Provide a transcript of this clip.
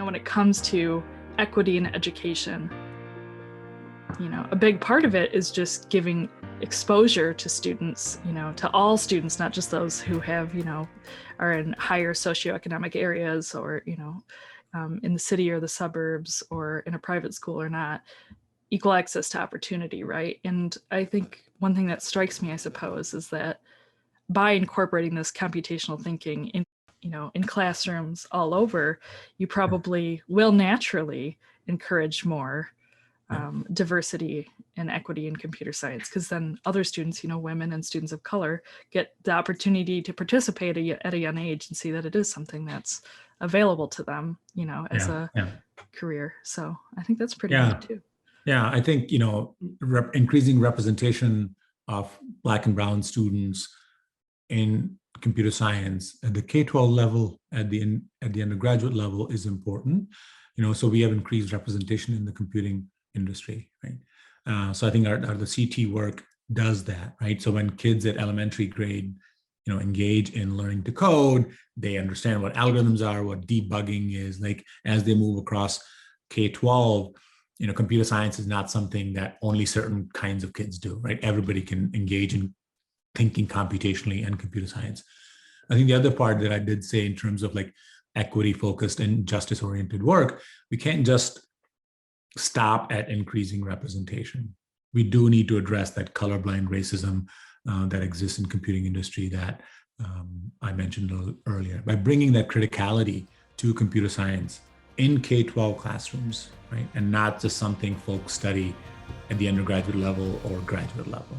when it comes to equity in education, a big part of it is just giving exposure to students, to all students, not just those who have, are in higher socioeconomic areas or, in the city or the suburbs or in a private school or not, equal access to opportunity, right? And I think one thing that strikes me, I suppose, is that by incorporating this computational thinking in classrooms all over, you probably will naturally encourage more diversity and equity in computer science, because then other students, women and students of color, get the opportunity to participate at a young age and see that it is something that's available to them, as a career. So I think that's pretty neat too. Yeah, I think, increasing representation of Black and Brown students in computer science at the K-12 level, at the undergraduate level is important. So we have increased representation in the computing industry, right? So I think the CT work does that, right? So when kids at elementary grade, engage in learning to code, they understand what algorithms are, what debugging is. Like as they move across K-12, computer science is not something that only certain kinds of kids do, right? Everybody can engage in thinking computationally and computer science. I think the other part that I did say in terms of like equity focused and justice oriented work, we can't just stop at increasing representation. We do need to address that colorblind racism that exists in computing industry that I mentioned a little earlier, by bringing that criticality to computer science in K-12 classrooms, right? And not just something folks study at the undergraduate level or graduate level.